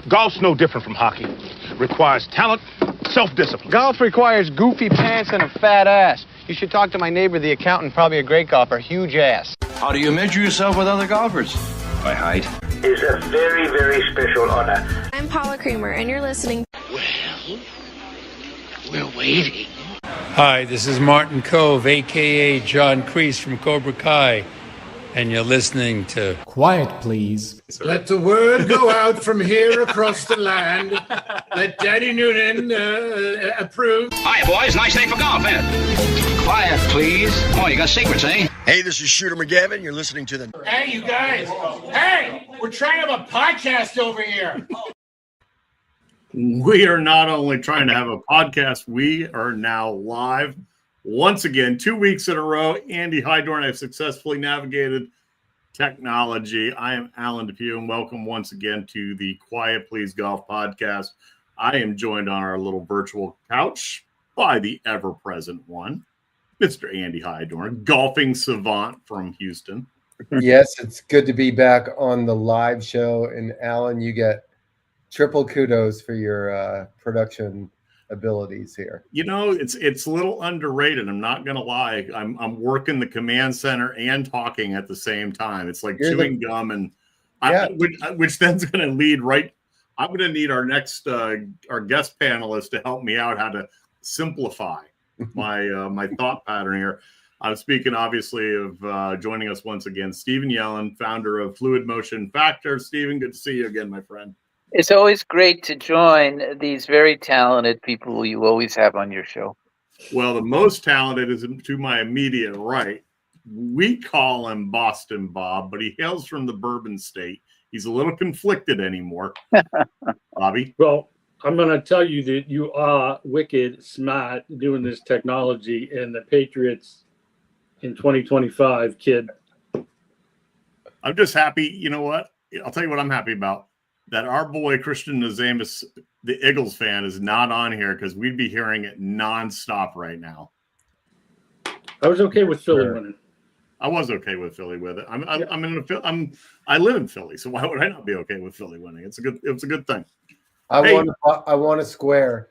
Golf's no different from hockey. Requires talent, self-discipline. Golf requires goofy pants and a fat ass. You should talk to my neighbor, the accountant, probably a great golfer, huge ass. How do you measure yourself with other golfers? By height. Is a very, very special honor. I'm Paula Creamer, and you're listening. Well, we're waiting. Hi, this is Martin Cove, a.k.a. John Kreese from Cobra Kai, and you're listening to Quiet, Please. Let the word go out from here across the land. Let Daddy Noonan approve. Hi, boys. Nice day for golf, ain't it? Quiet, please. Oh, you got secrets, eh? Hey, this is Shooter McGavin. You're listening to the... Hey, you guys. Hey, we're trying to have a podcast over here. We are not only trying to have a podcast, we are now live once again, 2 weeks in a row. Andy Hydorn have successfully navigated technology. I am Alan Depew, and welcome once again to the Quiet Please Golf Podcast. I am joined on our little virtual couch by the ever-present one, Mr. Andy Hydorn, golfing savant from Houston. Yes, it's good to be back on the live show. And Alan, you get triple kudos for your production abilities here. You know, it's a little underrated. I'm not gonna lie. I'm working the command center and talking at the same time. It's like chewing gum, and which then's gonna lead right. I'm gonna need our next our guest panelist to help me out how to simplify my thought pattern here. I'm speaking obviously of joining us once again, Stephen Yellin, founder of Fluid Motion Factor. Stephen, good to see you again, my friend. It's always great to join these very talented people you always have on your show. Well, the most talented is to my immediate right. We call him Boston Bob, but he hails from the Bourbon State. He's a little conflicted anymore. Bobby? Well, I'm going to tell you that you are wicked smart doing this technology, and the Patriots in 2025, kid. I'm just happy. You know what? I'll tell you what I'm happy about. That our boy Christian Nazamus, the Eagles fan, is not on here because we'd be hearing it nonstop right now. I was okay with Philly winning. I was okay with Philly with it. I live in Philly, so why would I not be okay with Philly winning? It's a good thing. I want a square.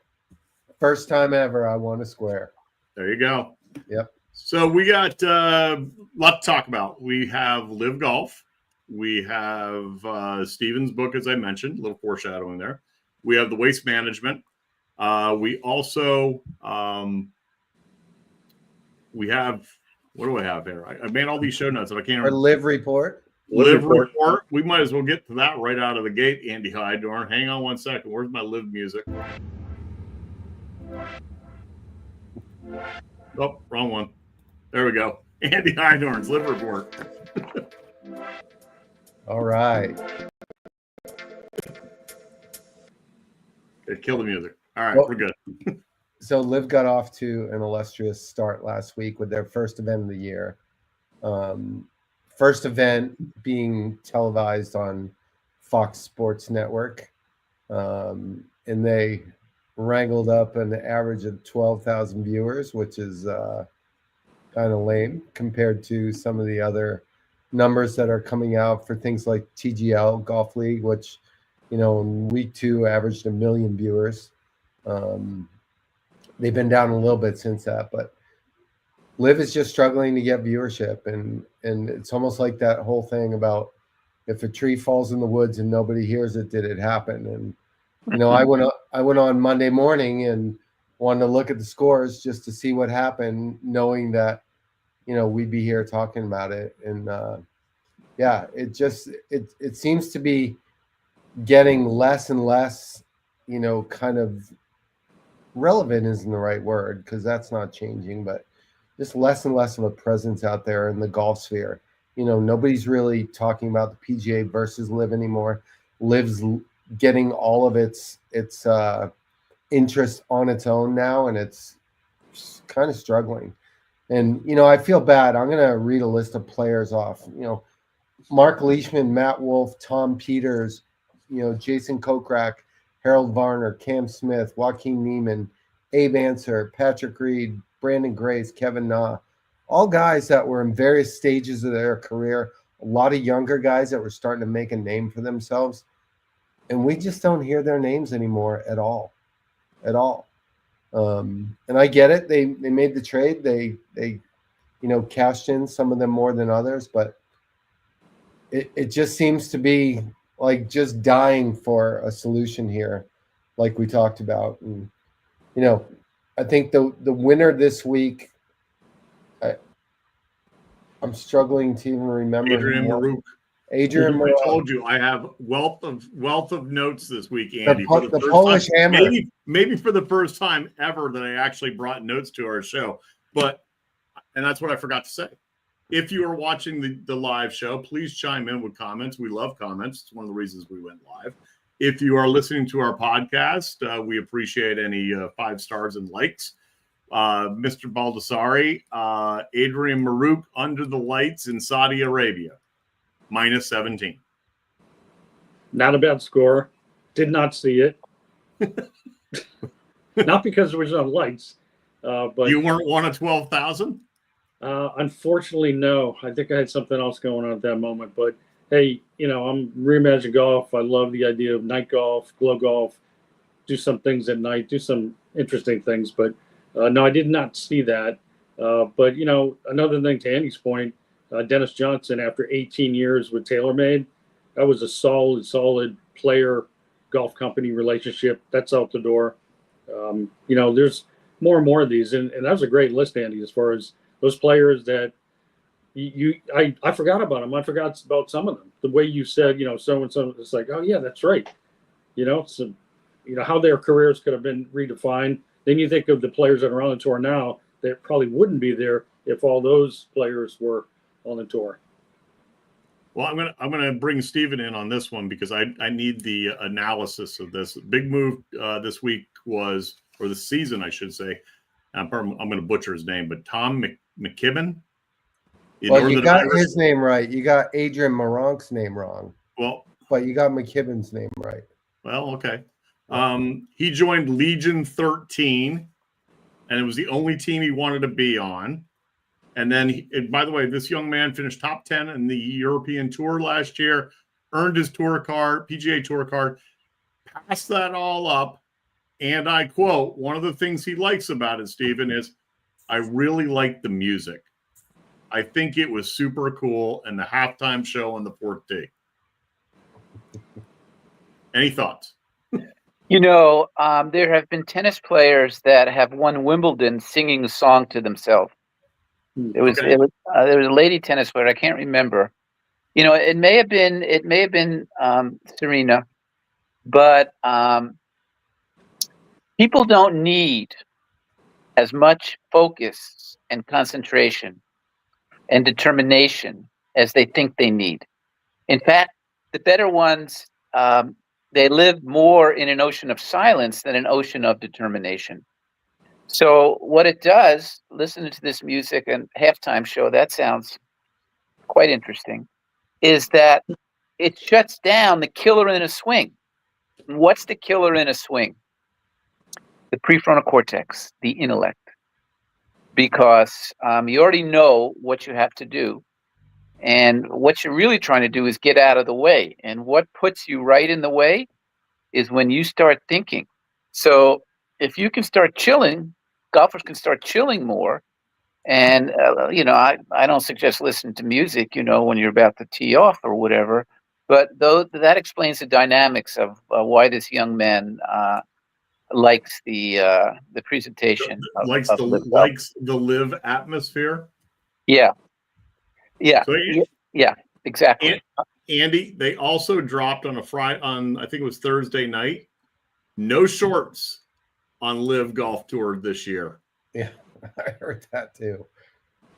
First time ever, I want a square. There you go. Yep. So we got a lot to talk about. We have LIV Golf. We have Stephen's book, as I mentioned, a little foreshadowing there. We have the waste management. We also we have, what do I have here? I made all these show notes, but I can't remember. Our LIV report. LIV report. We might as well get to that right out of the gate, Andy Hydorn. Hang on one second. Where's my LIV music? Oh, wrong one. There we go. Andy Hydorn's LIV report. All right. Kill the music. All right, we're good. So LIV got off to an illustrious start last week with their first event of the year. First event being televised on Fox Sports Network. And they wrangled up an average of 12,000 viewers, which is kind of lame compared to some of the other numbers that are coming out for things like TGL Golf League, which, you know, in week 2 averaged 1 million viewers. They've been down a little bit since that, but LIV is just struggling to get viewership, and it's almost like that whole thing about if a tree falls in the woods and nobody hears it, did it happen? And you know, I went on Monday morning and wanted to look at the scores just to see what happened, knowing that, you know, we'd be here talking about it. And yeah, it seems to be getting less and less, you know, kind of relevant isn't the right word because that's not changing, but just less and less of a presence out there in the golf sphere. You know, nobody's really talking about the PGA versus LIV anymore. LIV's getting all of its interest on its own now, and it's kind of struggling. And, you know, I feel bad. I'm going to read a list of players off. You know, Mark Leishman, Matt Wolff, Tom Peters, you know, Jason Kokrak, Harold Varner, Cam Smith, Joaquin Neiman, Abe Answer, Patrick Reed, Brandon Grace, Kevin Na, all guys that were in various stages of their career, a lot of younger guys that were starting to make a name for themselves. and we just don't hear their names anymore at all. And I get it. They made the trade. They cashed in, some of them more than others, but it just seems to be like just dying for a solution here, like we talked about. And I think the winner this week, I'm struggling to even remember. Adrian Maruk. Adrian Maruk. I told you I have wealth of notes this week, Andy. The Polish hammer. Maybe for the first time ever that I actually brought notes to our show. And that's what I forgot to say. If you are watching the live show, please chime in with comments. We love comments. It's one of the reasons we went live. If you are listening to our podcast, we appreciate any 5 stars and likes. Mr. Baldessari, Adrian Maruk under the lights in Saudi Arabia, -17. Not a bad score. Did not see it. Not because there was no lights. But you weren't one of 12,000? Unfortunately, no. I think I had something else going on at that moment. But hey, I'm Reimagine Golf. I love the idea of night golf, glow golf, do some things at night, do some interesting things. But no, I did not see that. But another thing to Andy's point, Dennis Johnson, after 18 years with TaylorMade, that was a solid player golf company relationship. That's out the door. There's more and more of these, and that was a great list, Andy, as far as those players that I forgot about them. I forgot about some of them. The way you said, so and so, it's like, oh yeah, that's right. So how their careers could have been redefined. Then you think of the players that are on the tour now that probably wouldn't be there if all those players were on the tour. Well, I'm gonna bring Steven in on this one because I need the analysis of this. Big move this week was, or the season, I should say. I'm going to butcher his name, but Tom McKibben. Well, you got his name right. You got Adrian Maronk's name wrong. Well, but you got McKibben's name right. Well, okay. He joined Legion 13, and it was the only team he wanted to be on. And then, by the way, this young man finished top 10 in the European Tour last year, earned his PGA Tour card, passed that all up. And I quote, one of the things he likes about it, Stephen, is I really like the music. I think it was super cool, and the halftime show on the 4th tee. Any thoughts? There have been tennis players that have won Wimbledon singing a song to themselves. There was a lady tennis player, I can't remember. It may have been Serena, but people don't need as much focus and concentration and determination as they think they need. In fact, the better ones, they live more in an ocean of silence than an ocean of determination. So what it does, listening to this music and halftime show, that sounds quite interesting, is that it shuts down the killer in a swing. And what's the killer in a swing? The prefrontal cortex, the intellect. Because you already know what you have to do. And what you're really trying to do is get out of the way. And what puts you right in the way is when you start thinking. So if you can start chilling, golfers can start chilling more. And, I don't suggest listening to music, when you're about to tee off or whatever. But that explains the dynamics of why this young man likes the presentation. Likes the live atmosphere. Yeah. So, yeah, exactly. Andy, they also dropped on I think it was Thursday night, no shorts on LIV Golf Tour this year. Yeah, I heard that too.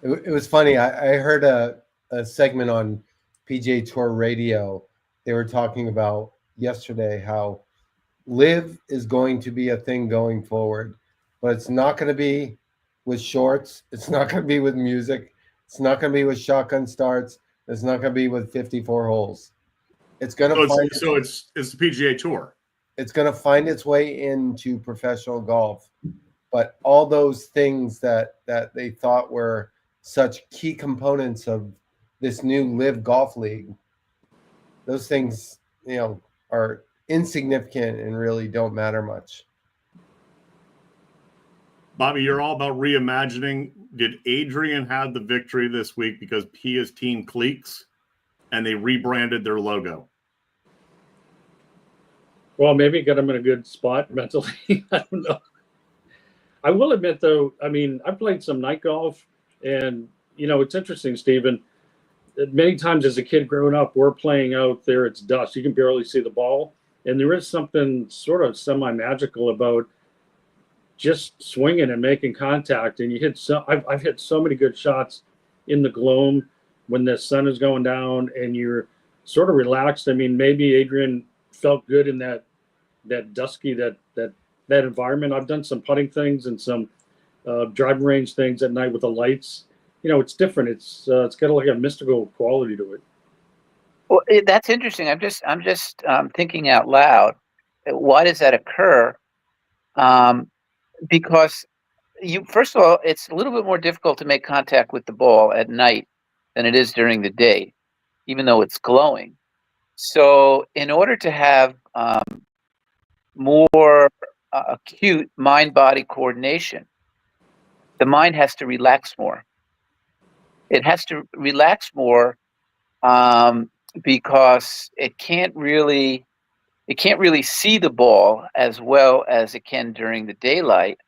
It was funny. I heard a segment on PGA Tour radio. They were talking about yesterday how LIV is going to be a thing going forward, but it's not going to be with shorts. It's not going to be with music. It's not going to be with shotgun starts. It's not going to be with 54 holes. It's going to it's the PGA Tour. It's going to find its way into professional golf, but all those things that they thought were such key components of this new LIV Golf League, those things, are insignificant and really don't matter much. Bobby, you're all about reimagining. Did Adrian have the victory this week because he is Team Cleeks and they rebranded their logo? Well, maybe it got him in a good spot mentally. I don't know. I will admit, though, I mean, I played some night golf, and, you know, it's interesting, Stephen. Many times as a kid growing up, we're playing out there, it's dust. You can barely see the ball. And there is something sort of semi-magical about just swinging and making contact. And you hit I've hit so many good shots in the gloam when the sun is going down and you're sort of relaxed. I mean, maybe Adrian felt good in that dusky, that environment. I've done some putting things and some driving range things at night with the lights. You know, it's different. It's got like a mystical quality to it. Well, that's interesting. I'm just thinking out loud. Why does that occur? Because first of all, it's a little bit more difficult to make contact with the ball at night than it is during the day, even though it's glowing. So in order to have more acute mind-body coordination, the mind has to relax more. It has to relax more because it can't really see the ball as well as it can during the daylight.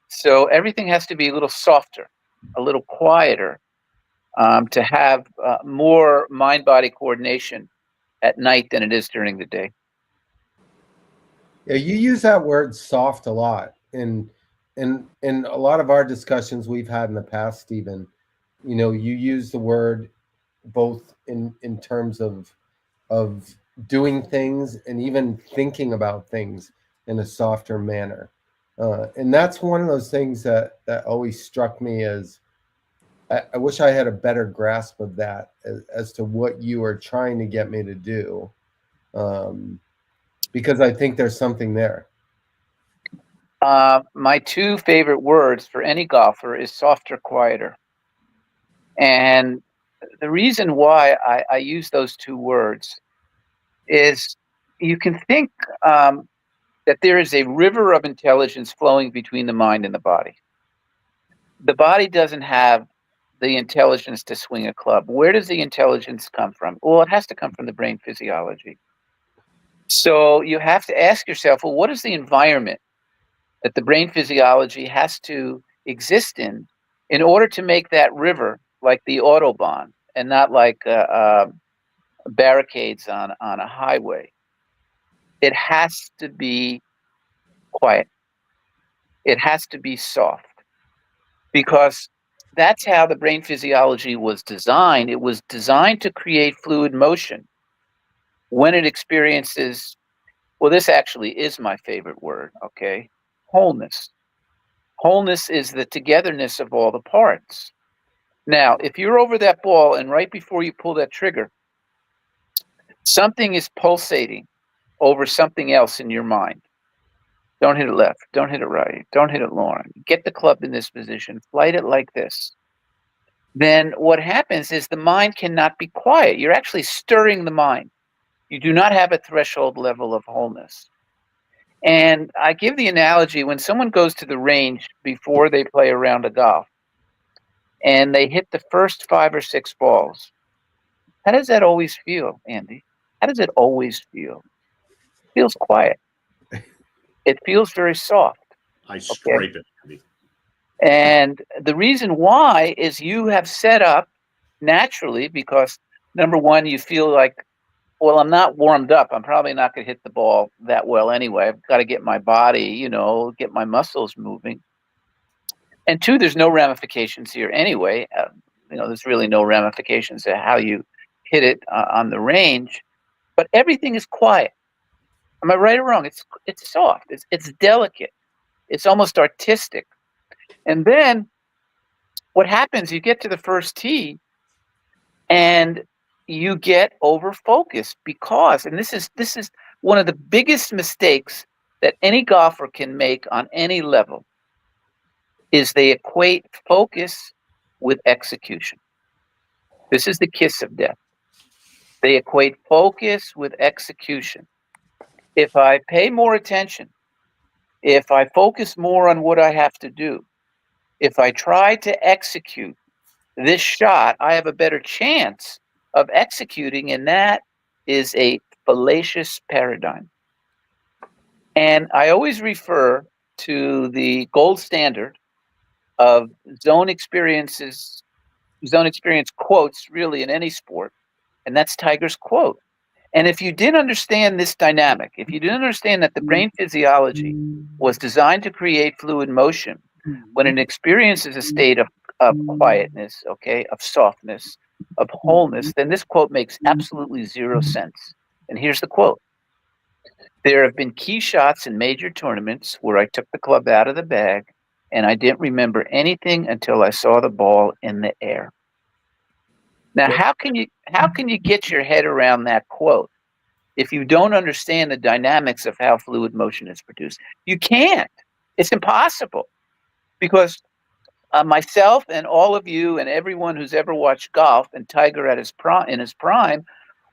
So everything has to be a little softer, a little quieter, to have more mind-body coordination at night than it is during the day. Yeah, you use that word soft a lot. In a lot of our discussions we've had in the past, Stephen, you know, you use the word both in terms of doing things and even thinking about things in a softer manner. And that's one of those things that always struck me as I wish I had a better grasp of that as to what you are trying to get me to do, because I think there's something there. My two favorite words for any golfer is softer, quieter. And the reason why I use those two words is you can think that there is a river of intelligence flowing between the mind and the body. The body doesn't have the intelligence to swing a club. Where does the intelligence come from? Well, it has to come from the brain physiology. So you have to ask yourself, well, what is the environment that the brain physiology has to exist in order to make that river like the Autobahn and not like barricades on a highway? It has to be quiet. It has to be soft, because that's how the brain physiology was designed. It was designed to create fluid motion when it experiences, well, this actually is my favorite word, okay? Wholeness. Wholeness is the togetherness of all the parts. Now, if you're over that ball and right before you pull that trigger, something is pulsating over something else in your mind. Don't hit it left. Don't hit it right. Don't hit it long. Get the club in this position. Flight it like this. Then what happens is the mind cannot be quiet. You're actually stirring the mind. You do not have a threshold level of wholeness. And I give the analogy, when someone goes to the range before they play a round of golf and they hit the first 5 or 6 balls, how does that always feel, Andy? How does it always feel? It feels quiet. It feels very soft. I scrape it, Andy. And the reason why is you have set up naturally, because number one, you feel like, well, I'm not warmed up. I'm probably not going to hit the ball that well anyway. I've got to get my body, get my muscles moving. And two, there's no ramifications here anyway. There's really no ramifications to how you hit it on the range. But everything is quiet. Am I right or wrong? It's soft. It's delicate. It's almost artistic. And then what happens, you get to the first tee and you get over focused because, and this is one of the biggest mistakes that any golfer can make on any level, is they equate focus with execution. This is the kiss of death. They equate focus with execution. if I pay more attention, if I focus more on what I have to do, if I try to execute this shot, I have a better chance of executing, and that is a fallacious paradigm. And I always refer to the gold standard of zone experience quotes really in any sport, and that's Tiger's quote. And if you didn't understand this dynamic, if you didn't understand that the brain physiology was designed to create fluid motion when it experiences a state of quietness, okay, of softness, of wholeness, then this quote makes absolutely zero sense. And here's the quote. There have been key shots in major tournaments where I took the club out of the bag and I didn't remember anything until I saw the ball in the air. Now, how can you get your head around that quote if you don't understand the dynamics of how fluid motion is produced? You can't. It's impossible, because myself and all of you and everyone who's ever watched golf and Tiger at his prime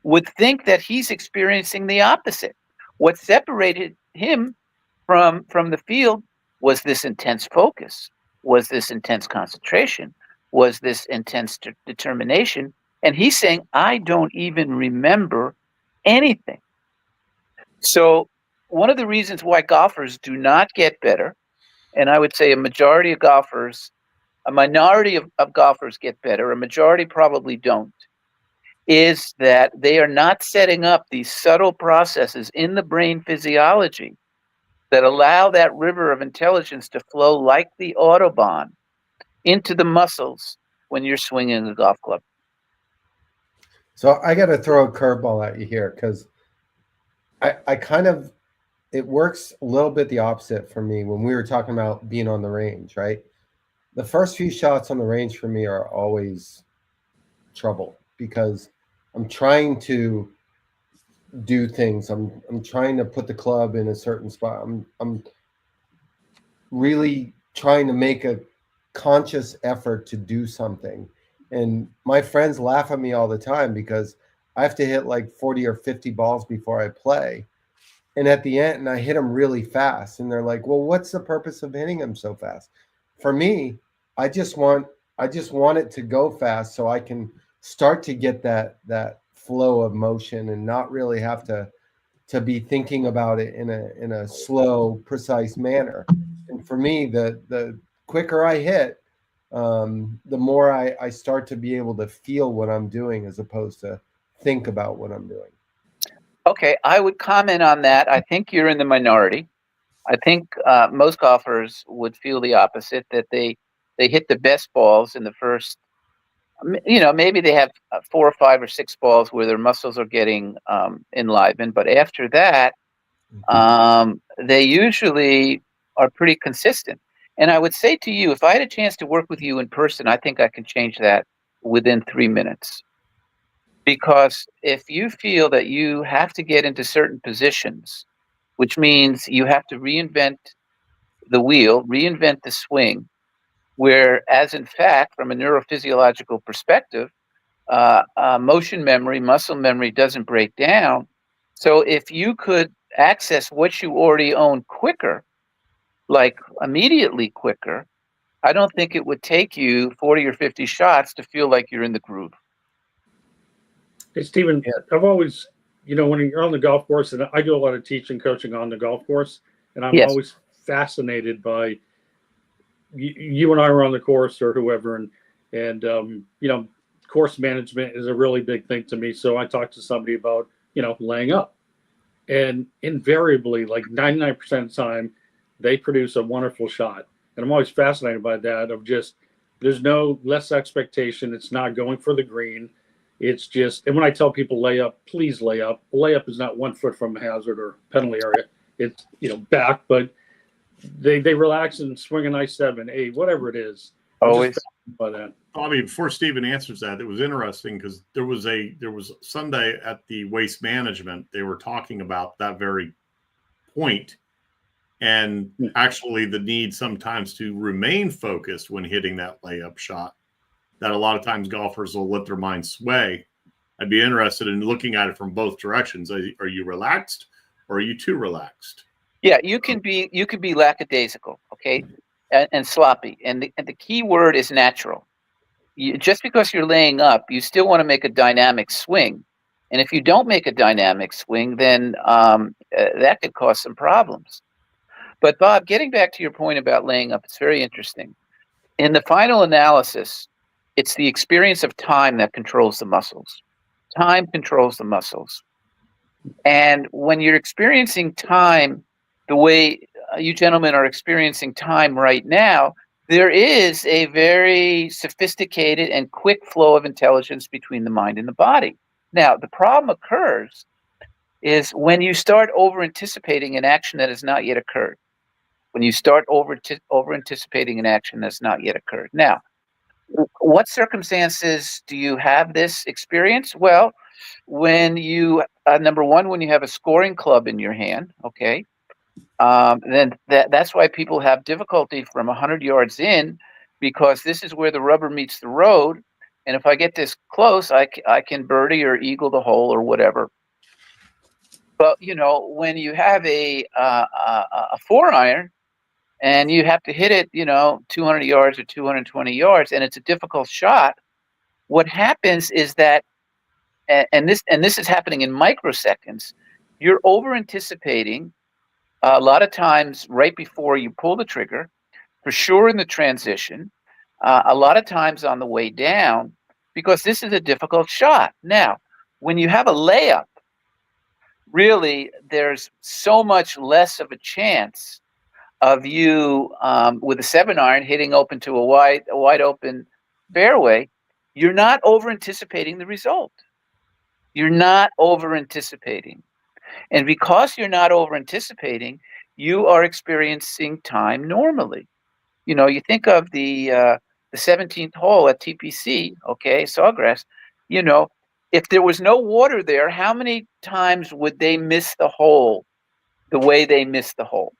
would think that he's experiencing the opposite. What separated him from the field was this intense focus, was this intense concentration, was this intense determination. And he's saying, I don't even remember anything. So one of the reasons why golfers do not get better, and I would say a minority of golfers get better, a majority probably don't, is that they are not setting up these subtle processes in the brain physiology that allow that river of intelligence to flow like the Autobahn into the muscles when you're swinging a golf club. So I got to throw a curveball at you here, because I kind of, it works a little bit the opposite for me when we were talking about being on the range, right? The first few shots on the range for me are always trouble, because I'm trying to do things. I'm trying to put the club in a certain spot. I'm really trying to make a conscious effort to do something. And my friends laugh at me all the time because I have to hit like 40 or 50 balls before I play. And at the end, I hit them really fast. And they're like, well, what's the purpose of hitting them so fast? For me, I just want it to go fast so I can start to get that flow of motion and not really have to be thinking about it in a slow, precise manner. And for me, the quicker I hit, the more I start to be able to feel what I'm doing as opposed to think about what I'm doing. Okay, I would comment on that. I think you're in the minority. I think most golfers would feel the opposite, that they hit the best balls in the first, maybe they have 4 or 5 or 6 balls where their muscles are getting enlivened. But after that, they usually are pretty consistent. And I would say to you, if I had a chance to work with you in person, I think I can change that within 3 minutes. Because if you feel that you have to get into certain positions, which means you have to reinvent the wheel, reinvent the swing, whereas in fact, from a neurophysiological perspective, motion memory, muscle memory doesn't break down. So if you could access what you already own quicker, like immediately quicker, I don't think it would take you 40 or 50 shots to feel like you're in the groove. Hey, Stephen, I've always, when you're on the golf course, and I do a lot of teaching, coaching on the golf course, and I'm always fascinated by you and I were on the course or whoever, and course management is a really big thing to me. So I talked to somebody about, laying up, and invariably, like 99% of the time, they produce a wonderful shot. And I'm always fascinated by that, of just, there's no less expectation. It's not going for the green. It's just, and when I tell people lay up, please lay up. Layup is not 1 foot from a hazard or penalty area. It's, back, but they relax and swing a nice 7, 8, whatever it is. Always. By that. I mean, before Stephen answers that, it was interesting because there was Sunday at the Waste Management, they were talking about that very point, and actually the need sometimes to remain focused when hitting that layup shot, that a lot of times golfers will let their mind sway. I'd be interested in looking at it from both directions. Are you relaxed, or are you too relaxed? Yeah, you can be lackadaisical, okay, and sloppy. And the key word is natural. Just because you're laying up, you still want to make a dynamic swing. And if you don't make a dynamic swing, then that could cause some problems. But Bob, getting back to your point about laying up, it's very interesting. In the final analysis, it's the experience of time that controls the muscles. Time controls the muscles. And when you're experiencing time the way you gentlemen are experiencing time right now, there is a very sophisticated and quick flow of intelligence between the mind and the body. Now, the problem occurs is when you start over-anticipating an action that has not yet occurred. When you start over-anticipating an action that's not yet occurred. Now, what circumstances do you have this experience? Well, when you, number one, when you have a scoring club in your hand, okay, then that's why people have difficulty from 100 yards in, because this is where the rubber meets the road. And if I get this close, I can birdie or eagle the hole or whatever. But, you know, when you have a 4-iron and you have to hit it, you know, 200 yards or 220 yards, and it's a difficult shot, what happens is that, and this is happening in microseconds, you're over-anticipating a lot of times right before you pull the trigger, for sure in the transition, a lot of times on the way down, because this is a difficult shot. Now, when you have a layup, really, there's so much less of a chance of you with a 7-iron hitting open to a wide open fairway. You're not over-anticipating the result. You're not over-anticipating. And because you're not over-anticipating, you are experiencing time normally. You know, you think of the 17th hole at TPC, okay, Sawgrass, you know, if there was no water there, how many times would they miss the hole the way they missed the hole?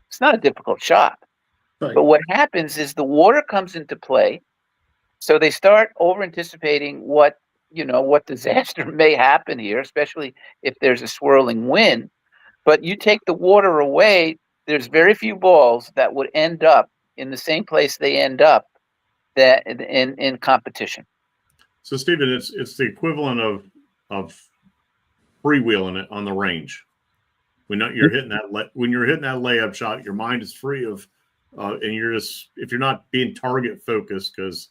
It's not a difficult shot. Right. But what happens is the water comes into play, so they start over-anticipating what disaster may happen here, especially if there's a swirling wind. But you take the water away, there's very few balls that would end up in the same place they end up that in competition. So, Stephen, it's the equivalent of freewheeling it on the range. When you're hitting that layup shot, your mind is free of, and you're just, if you're not being target focused, because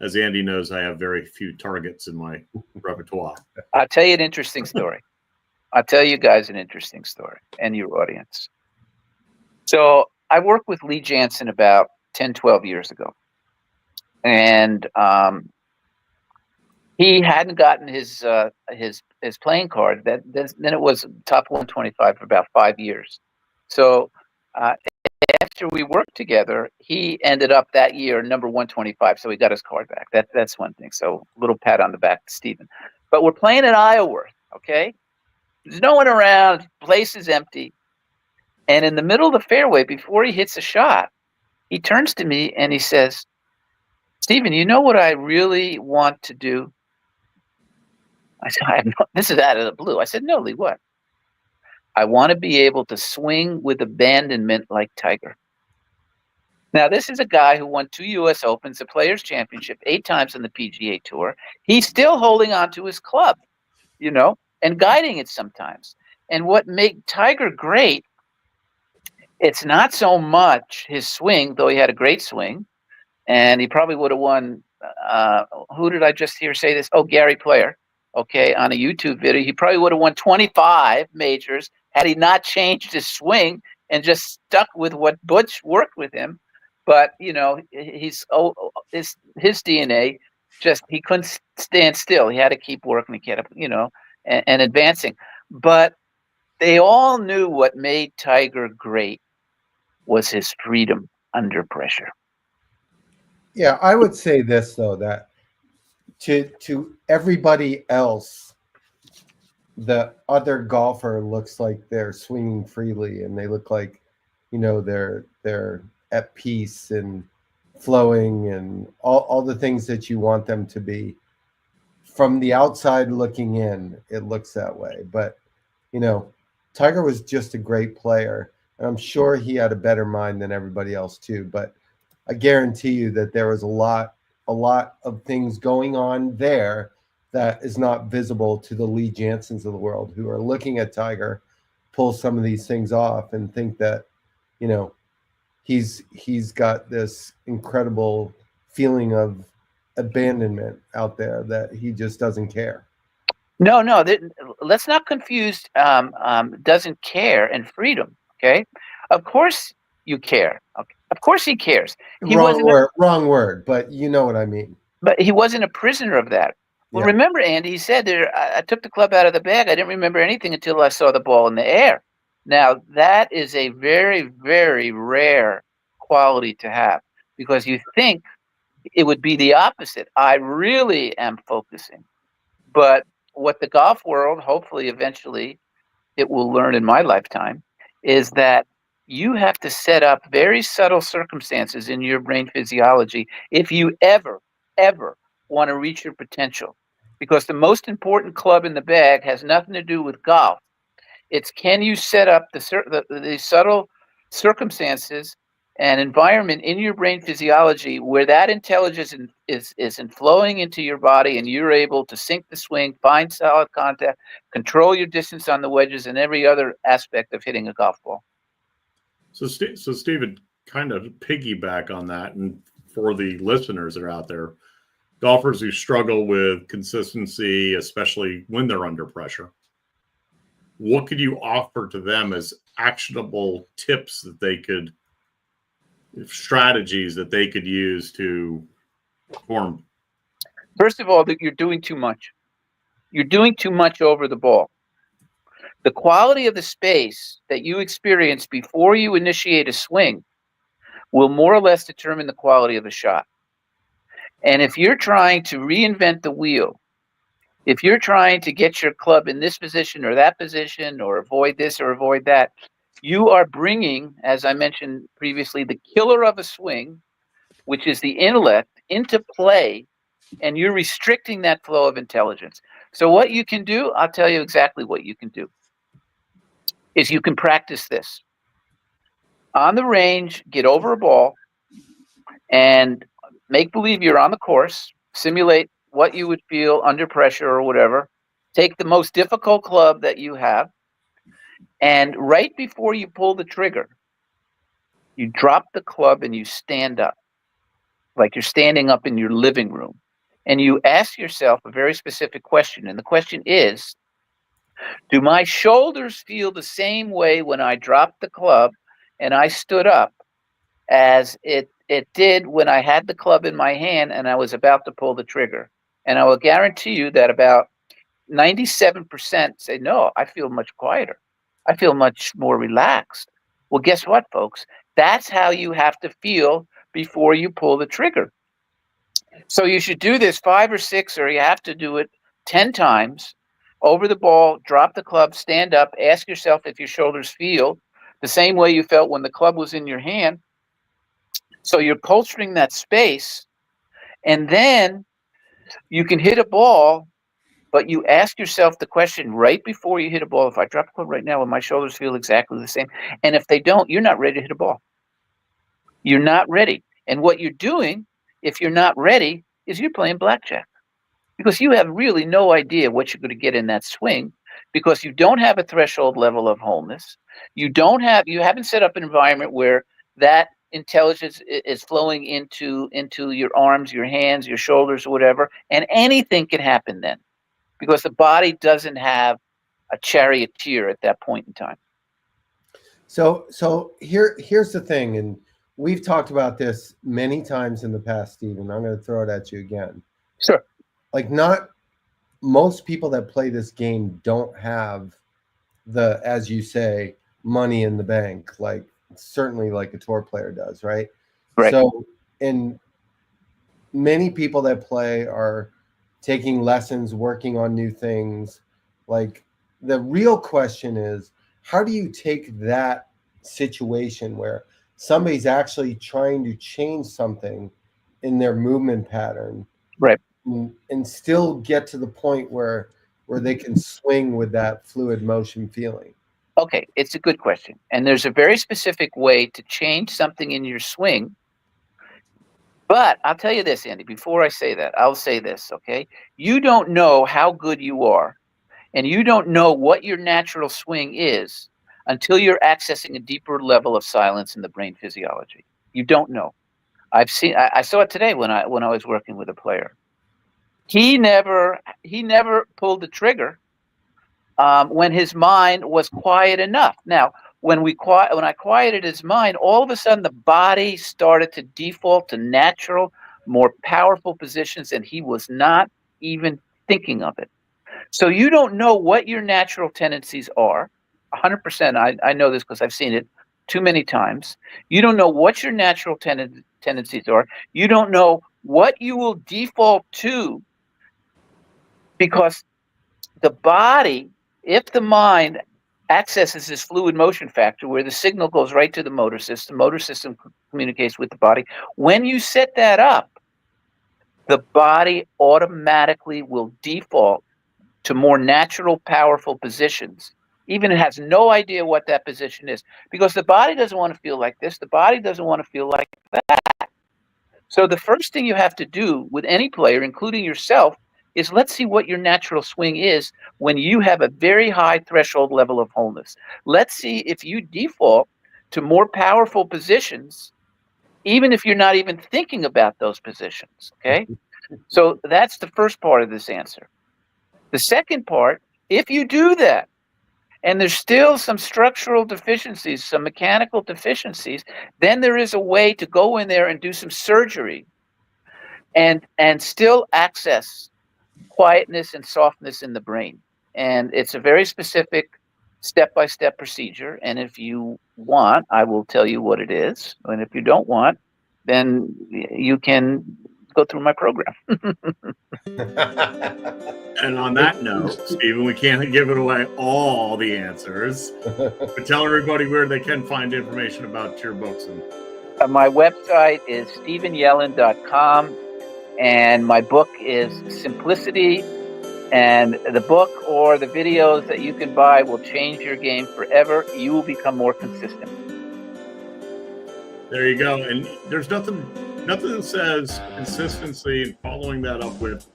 as Andy knows, I have very few targets in my repertoire. I'll tell you an interesting story. I'll tell you guys an interesting story and your audience. So I worked with Lee Jansen about 10, 12 years ago. And he hadn't gotten his playing card. Then it was top 125 for about 5 years. So after we worked together, he ended up that year number 125. So he got his card back. That's one thing. So a little pat on the back to Stephen. But we're playing at Iowa, okay? There's no one around. Place is empty. And in the middle of the fairway, before he hits a shot, he turns to me and he says, "Stephen, you know what I really want to do?" I said, this is out of the blue. I said, "No, Lee, what?" "I want to be able to swing with abandonment like Tiger." Now, this is a guy who won 2 U.S. Opens, a Players' Championship, 8 times on the PGA Tour. He's still holding on to his club, you know, and guiding it sometimes. And what made Tiger great, it's not so much his swing, though he had a great swing, and he probably would have won. Who did I just hear say this? Oh, Gary Player. Okay, on a YouTube video, he probably would have won 25 majors had he not changed his swing and just stuck with what Butch worked with him. But you know, his DNA just, he couldn't stand still. He had to keep working to get up, you know, and advancing. But they all knew what made Tiger great was his freedom under pressure. Yeah, I would say this though, that to everybody else, the other golfer looks like they're swinging freely, and they look like, you know, they're at peace and flowing and all the things that you want them to be. From the outside looking in, it looks that way. But, you know, Tiger was just a great player, and I'm sure he had a better mind than everybody else too. But I guarantee you that there was a lot of things going on there that is not visible to the Lee Jansons of the world, who are looking at Tiger pull some of these things off and think that, you know, he's got this incredible feeling of abandonment out there that he just doesn't care. No, let's not confuse doesn't care and freedom. Okay, of course you care. Okay. Of course he cares. Wrong word, but you know what I mean. But he wasn't a prisoner of that. Well, Yeah. remember, Andy, he said I took the club out of the bag. I didn't remember anything until I saw the ball in the air. Now, that is a very, very rare quality to have, because you think it would be the opposite. I really am focusing. But what the golf world, hopefully eventually it will learn in my lifetime, is that you have to set up very subtle circumstances in your brain physiology if you ever want to reach your potential. Because the most important club in the bag has nothing to do with golf. It's, can you set up the subtle circumstances and environment in your brain physiology where that intelligence is flowing into your body, and you're able to sink the swing, find solid contact, control your distance on the wedges, and every other aspect of hitting a golf ball. So Stephen, kind of piggyback on that, and for the listeners that are out there, golfers who struggle with consistency, especially when they're under pressure, what could you offer to them as actionable tips that they could, strategies that they could use to perform? First of all, that you're doing too much. You're doing too much over the ball. The quality of the space that you experience before you initiate a swing will more or less determine the quality of the shot. And if you're trying to reinvent the wheel, if you're trying to get your club in this position or that position, or avoid this or avoid that, you are bringing, as I mentioned previously, the killer of a swing, which is the intellect, into play, and you're restricting that flow of intelligence. So what you can do, I'll tell you exactly what you can do, is you can practice this. On the range, get over a ball and make believe you're on the course, simulate what you would feel under pressure or whatever. Take the most difficult club that you have, and right before you pull the trigger, you drop the club and you stand up, like you're standing up in your living room. And you ask yourself a very specific question. And the question is, do my shoulders feel the same way when I dropped the club and I stood up as it did when I had the club in my hand and I was about to pull the trigger? And I will guarantee you that about 97% say, no, I feel much quieter. I feel much more relaxed. Well, guess what, folks? That's how you have to feel before you pull the trigger. So you should do this 5 or 6, or you have to do it 10 times. Over the ball, drop the club, stand up, ask yourself if your shoulders feel the same way you felt when the club was in your hand. So you're culturing that space, and then you can hit a ball, but you ask yourself the question right before you hit a ball: if I drop the club right now, will my shoulders feel exactly the same? And if they don't, you're not ready to hit a ball. You're not ready. And what you're doing, if you're not ready, is you're playing blackjack, because you have really no idea what you're going to get in that swing, because you don't have a threshold level of wholeness. You haven't set up an environment where that intelligence is flowing into your arms, your hands, your shoulders, or whatever, and anything can happen then, because the body doesn't have a charioteer at that point in time. So here's the thing, and we've talked about this many times in the past, Stephen. I'm going to throw it at you again. Sure. Like, not most people that play this game don't have the, as you say, money in the bank, like certainly like a tour player does, right? Right. So, and many people that play are taking lessons, working on new things. Like, the real question is, how do you take that situation where somebody's actually trying to change something in their movement pattern, right, and still get to the point where they can swing with that fluid motion feeling? Okay, it's a good question. And there's a very specific way to change something in your swing. But I'll tell you this, Andy, before I say that, I'll say this, okay? You don't know how good you are, and you don't know what your natural swing is until you're accessing a deeper level of silence in the brain physiology. You don't know. I saw it today when I was working with a player. He never pulled the trigger when his mind was quiet enough. Now, when I quieted his mind, all of a sudden the body started to default to natural, more powerful positions, and he was not even thinking of it. So you don't know what your natural tendencies are. 100%. I know this because I've seen it too many times. You don't know what your natural tendencies are. You don't know what you will default to, because the body, if the mind accesses this fluid motion factor where the signal goes right to the motor system communicates with the body. When you set that up, the body automatically will default to more natural, powerful positions. Even it has no idea what that position is, because the body doesn't want to feel like this. The body doesn't want to feel like that. So the first thing you have to do with any player, including yourself, is let's see what your natural swing is when you have a very high threshold level of wholeness. Let's see if you default to more powerful positions, even if you're not even thinking about those positions, okay? So that's the first part of this answer. The second part, if you do that, and there's still some structural deficiencies, some mechanical deficiencies, then there is a way to go in there and do some surgery and still access quietness and softness in the brain. And it's a very specific step-by-step procedure. And if you want, I will tell you what it is. And if you don't want, then you can go through my program. And on that note, Stephen, we can't give it away all the answers, but tell everybody where they can find information about your books. And my website is StephenYellin.com, and my book is Simplicity. And the book or the videos that you can buy will change your game forever. You will become more consistent. There you go. And there's nothing that says consistency and following that up with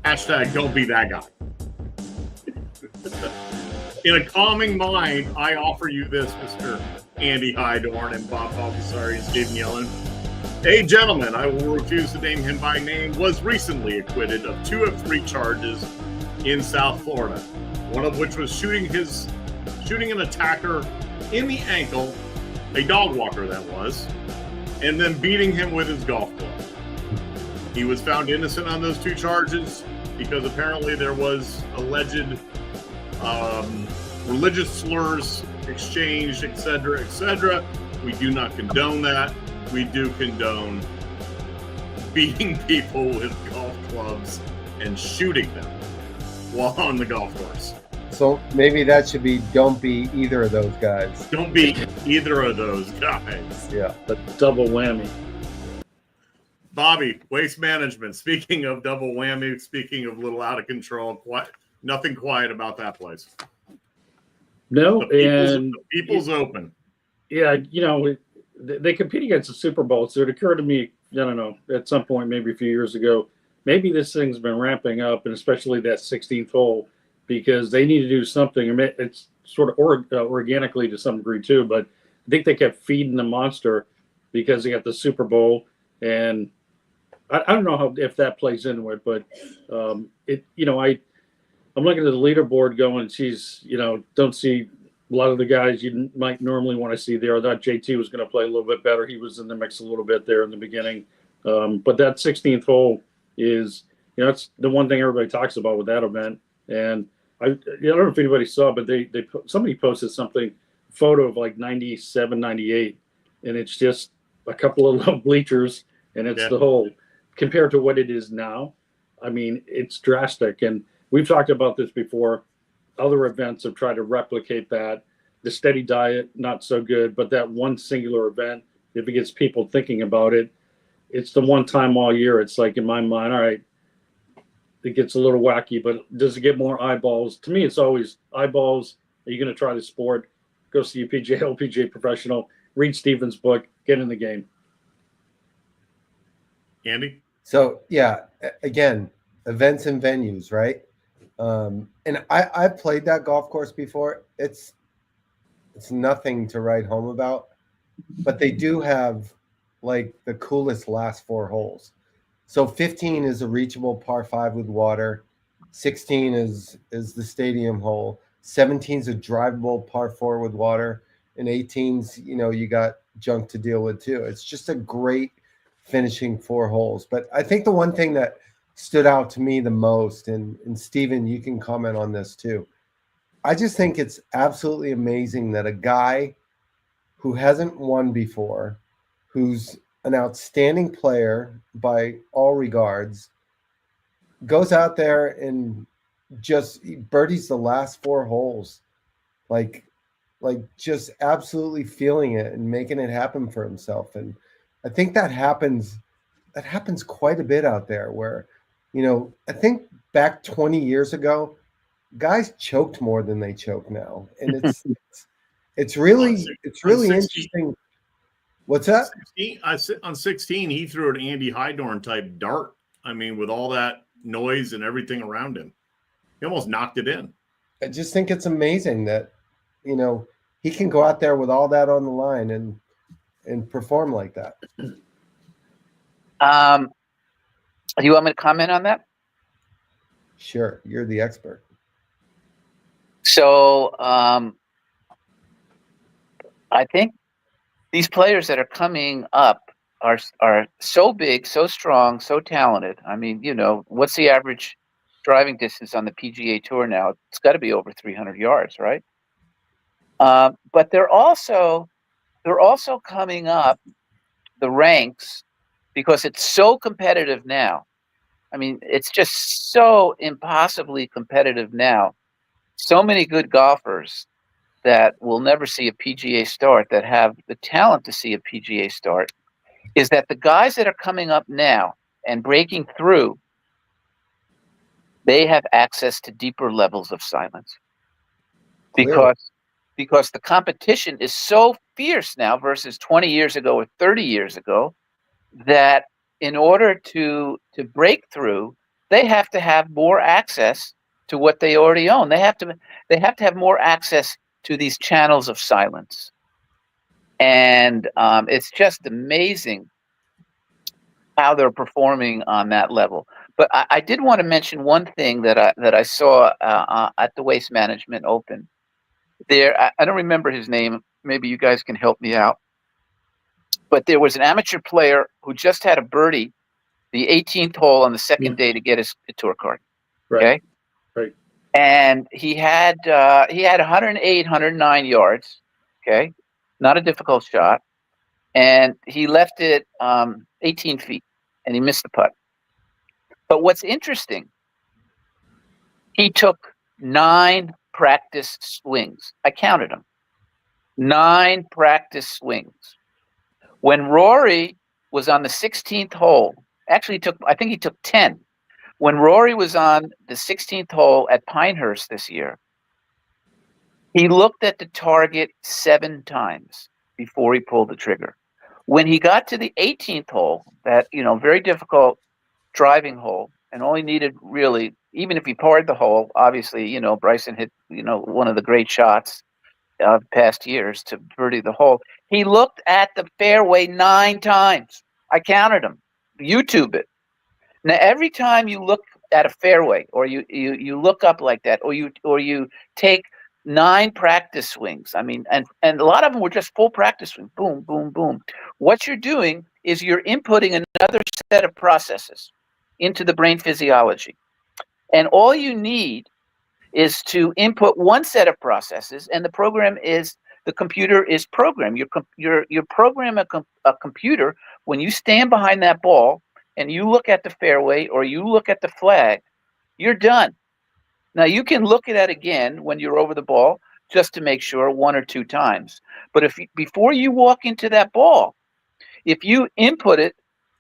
hashtag don't be that guy. In a calming mind, I offer you this, Mr. Andy Hydorn and Bob Baldassari and Stephen Yellin. A gentleman, I will refuse to name him by name, was recently acquitted of 2 of 3 charges in South Florida. One of which was shooting an attacker in the ankle, a dog walker that was, and then beating him with his golf club. He was found innocent on those 2 charges because apparently there was alleged religious slurs exchanged, etc., etc. We do not condone that. We do condone beating people with golf clubs and shooting them while on the golf course. So maybe that should be don't be either of those guys. Don't be either of those guys. Yeah. The double whammy. Bobby, Waste Management. Speaking of double whammy, speaking of little out of control, nothing quiet about that place. No, the people's open. Yeah, they compete against the Super Bowl. So it occurred to me, I don't know, at some point, maybe a few years ago, maybe this thing's been ramping up, and especially that 16th hole, because they need to do something. I mean, it's sort of organically to some degree too, but I think they kept feeding the monster because they got the Super Bowl, and I don't know if that plays into it, but I'm looking at the leaderboard going, geez, don't see a lot of the guys you might normally want to see there. I thought JT was going to play a little bit better. He was in the mix a little bit there in the beginning. But that 16th hole is, it's the one thing everybody talks about with that event. And I don't know if anybody saw, but somebody posted something, photo of like 97, 98, and it's just a couple of little bleachers, and it's the hole. Compared to what it is now, I mean, it's drastic. And we've talked about this before. Other events have tried to replicate that. The steady diet, not so good, but that one singular event, if it gets people thinking about it, it's the one time all year. It's like, in my mind, all right, it gets a little wacky, but does it get more eyeballs? To me, it's always eyeballs. Are you going to try the sport? go see a PGA, LPGA professional, read Stephen's book, get in the game. Andy? So, yeah, again, events and venues, right? And I've played that golf course before. It's nothing to write home about, but they do have like the coolest last 4 holes. So 15 is a reachable par 5 with water. 16 is the stadium hole. 17 is a drivable par 4 with water. And 18's, you got junk to deal with too. It's just a great finishing 4 holes. But I think the one thing that stood out to me the most, and Stephen, you can comment on this too. I just think it's absolutely amazing that a guy who hasn't won before, who's an outstanding player by all regards, goes out there and just birdies the last 4 holes, like just absolutely feeling it and making it happen for himself. And I think that happens quite a bit out there where, I think back 20 years ago, guys choked more than they choke now. And it's really interesting. What's that? On 16, he threw an Andy Hydorn type dart. I mean, with all that noise and everything around him, he almost knocked it in. I just think it's amazing that, he can go out there with all that on the line and perform like that. Do you want me to comment on that? Sure. You're the expert. So I think these players that are coming up are so big, so strong, so talented. I mean, what's the average driving distance on the PGA Tour now? It's got to be over 300 yards, right? But they're also coming up the ranks because it's so competitive now. I mean, it's just so impossibly competitive now. So many good golfers that will never see a PGA start, that have the talent to see a PGA start, is that the guys that are coming up now and breaking through, they have access to deeper levels of silence. Because the competition is so fierce now versus 20 years ago or 30 years ago, that in order to break through, they have to have more access to what they already own. They have to have more access to these channels of silence. And it's just amazing how they're performing on that level. But I did want to mention one thing that I saw at the Waste Management Open. There, I don't remember his name. Maybe you guys can help me out. But there was an amateur player who just had a birdie the 18th hole on the second day to get his tour card. Right. Okay. Right. And he had 108, 109 yards. Okay. Not a difficult shot. And he left it 18 feet and he missed the putt. But what's interesting, he took 9 practice swings. I counted them. 9 practice swings. When Rory was on the 16th hole, actually I think he took 10. When Rory was on the 16th hole at Pinehurst this year, he looked at the target 7 times before he pulled the trigger. When he got to the 18th hole, that, very difficult driving hole, and only needed really, even if he parred the hole, obviously, Bryson hit, one of the great shots of past years to birdie the hole. He looked at the fairway 9 times. I counted them. YouTube it. Now, every time you look at a fairway, or you look up like that, or you take 9 practice swings. I mean, and a lot of them were just full practice swings. Boom, boom, boom. What you're doing is you're inputting another set of processes into the brain physiology. And all you need is to input one set of processes, and the computer is programmed. You program a computer when you stand behind that ball and you look at the fairway or you look at the flag, you're done. Now, you can look at it again when you're over the ball just to make sure 1 or 2 times. But before you walk into that ball, if you input it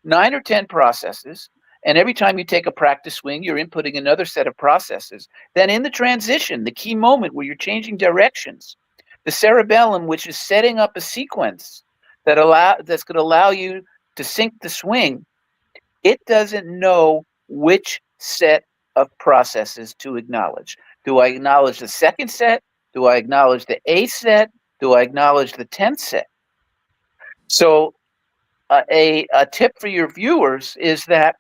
9 or 10 processes, and every time you take a practice swing, you're inputting another set of processes, then in the transition, the key moment where you're changing directions, The cerebellum, which is setting up a sequence that's going to allow you to sync the swing, it doesn't know which set of processes to acknowledge. Do I acknowledge the second set? Do I acknowledge the 8th set? Do I acknowledge the 10th set? So a tip for your viewers is that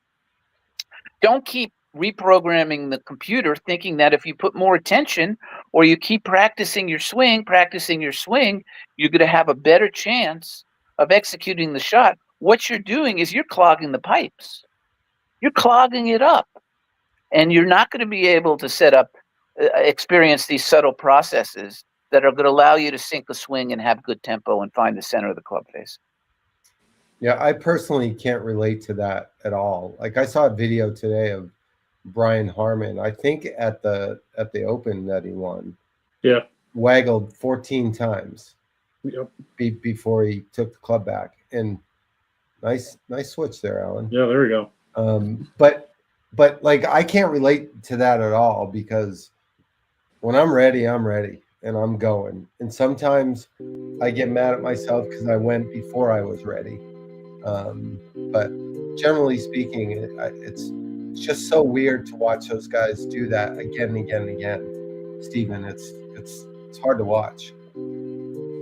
don't keep reprogramming the computer thinking that if you put more attention or you keep practicing your swing, you're going to have a better chance of executing the shot. What you're doing is you're clogging the pipes. You're clogging it up. And you're not going to be able to experience these subtle processes that are going to allow you to sync the swing and have good tempo and find the center of the club face. Yeah, I personally can't relate to that at all. Like I saw a video today of Brian Harman, I think at the Open that he won. Yeah. Waggled 14 times. Yep. Before he took the club back. And nice switch there, Alan. Yeah, there we go. But like I can't relate to that at all, because when I'm ready and I'm going. And sometimes I get mad at myself because I went before I was ready. But generally speaking, it's just so weird to watch those guys do that again and again and again. Stephen, it's hard to watch.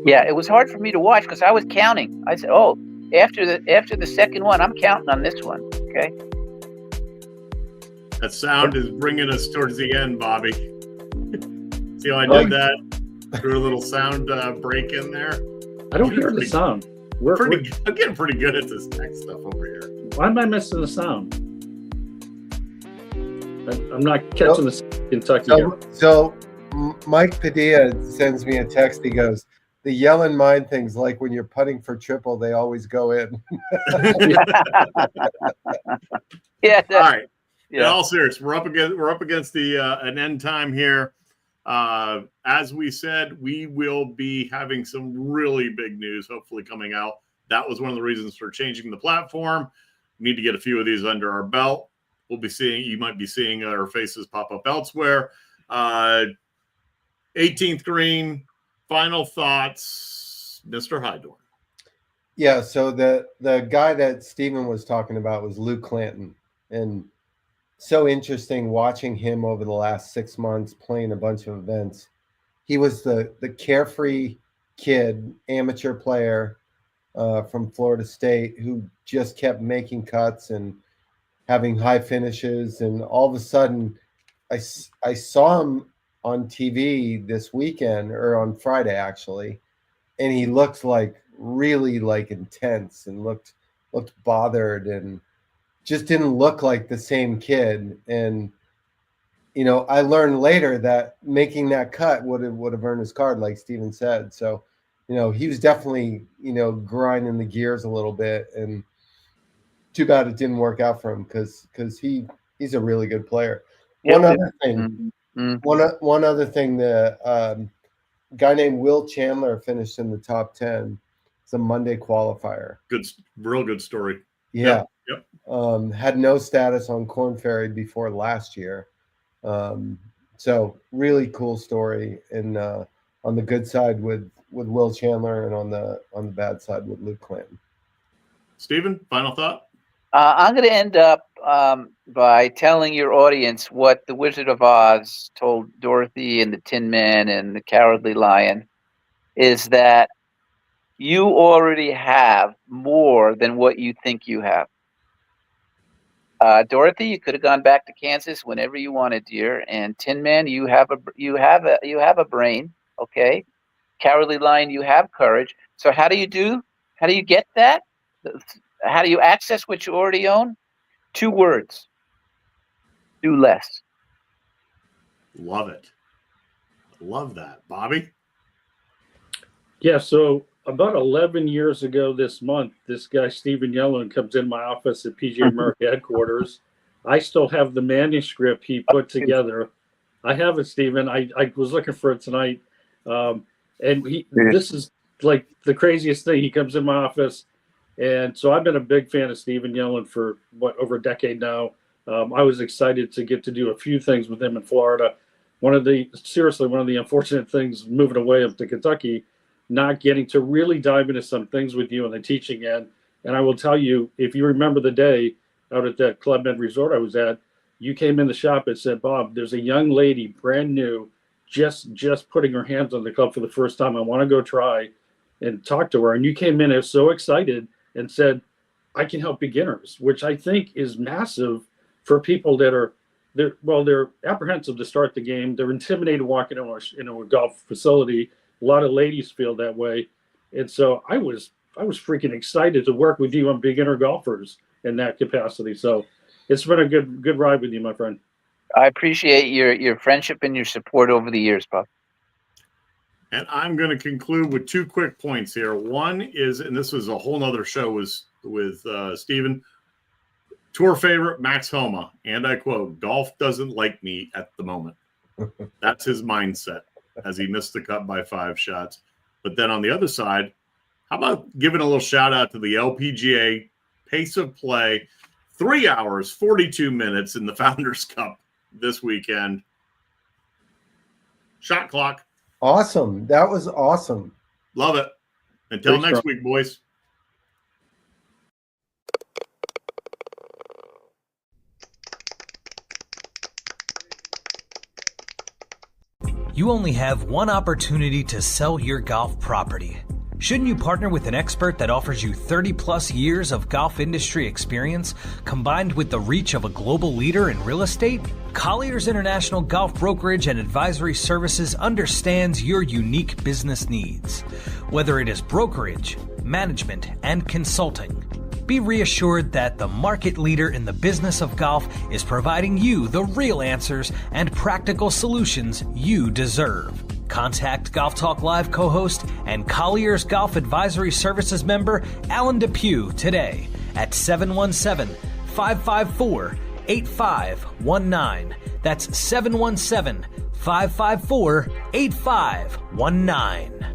Yeah, it was hard for me to watch because I was counting. I said, "Oh, after the second one, I'm counting on this one." Okay. That sound is bringing us towards the end, Bobby. See how I did that? Threw a little sound break in there. I don't hear the sound. I'm getting pretty good at this tech stuff over here. Why am I missing the sound? I'm not catching the Kentucky. So Mike Padilla sends me a text. He goes, "The Yellin mind things, like when you're putting for triple, they always go in." Yeah. All right. Yeah. In all seriousness, we're up against an end time here. As we said, we will be having some really big news hopefully coming out. That was one of the reasons for changing the platform. We need to get a few of these under our belt. You might be seeing our faces pop up elsewhere. 18th green, final thoughts, Mr. Hydorn. Yeah, so the guy that Stephen was talking about was Luke Clanton, and so interesting watching him over the last 6 months playing a bunch of events. He was the carefree kid, amateur player from Florida State who just kept making cuts and having high finishes. And all of a sudden, I saw him on TV this weekend, or on Friday actually, and he looked like really like intense and looked bothered and just didn't look like the same kid. And you know, I learned later that making that cut would have earned his card, like Steven said. So, you know, he was definitely, you know, grinding the gears a little bit, and too bad it didn't work out for him because he's a really good player. Yep. One other thing, one other thing, the guy named Will Chandler finished in the top 10. It's a Monday qualifier. Real good story. Yeah. Yep. Had no status on Korn Ferry before last year. So really cool story. And on the good side with Will Chandler, and on the bad side with Luke Clanton. Stephen, final thought? I'm going to end up by telling your audience what the Wizard of Oz told Dorothy and the Tin Man and the Cowardly Lion, is that you already have more than what you think you have. Dorothy, you could have gone back to Kansas whenever you wanted, dear. And Tin Man, you have a brain, okay? Cowardly Lion, you have courage. So how do you get that? How do you access what you already own? 2 words: do less. Love it. Love that. Bobby? Yeah, so about 11 years ago this month, this guy, Stephen Yellin, comes in my office at PGA America headquarters. I still have the manuscript he put together. I have it, Stephen. I was looking for it tonight. And this is like the craziest thing. He comes in my office. And so I've been a big fan of Stephen Yellin for over a decade now. I was excited to get to do a few things with him in Florida. one of the unfortunate things moving away up to Kentucky, not getting to really dive into some things with you on the teaching end. And I will tell you, if you remember the day out at that Club Med resort I was at, you came in the shop and said, Bob, there's a young lady, brand new, just putting her hands on the club for the first time. I want to go try and talk to her. And you came in as so excited and said, I can help beginners, which I think is massive for people that are, they're apprehensive to start the game. They're intimidated walking into a golf facility. A lot of ladies feel that way. And so I was freaking excited to work with you on beginner golfers in that capacity. So it's been a good ride with you, my friend. I appreciate your friendship and your support over the years, Bob. And I'm going to conclude with 2 quick points here. One is, and this was a whole nother show, was with Steven, tour favorite Max Homa. And I quote, golf doesn't like me at the moment. That's his mindset as he missed the cut by 5 shots. But then on the other side, how about giving a little shout out to the LPGA pace of play, 3 hours, 42 minutes in the Founders Cup this weekend. Shot clock. Awesome. That was awesome. Love it. Until next week, boys. You only have one opportunity to sell your golf property. Shouldn't you partner with an expert that offers you 30-plus years of golf industry experience, combined with the reach of a global leader in real estate? Colliers International Golf Brokerage and Advisory Services understands your unique business needs. Whether it is brokerage, management, and consulting, be reassured that the market leader in the business of golf is providing you the real answers and practical solutions you deserve. Contact Golf Talk Live co-host and Colliers Golf Advisory Services member Alan Depew today at 717-554-8519. That's 717-554-8519.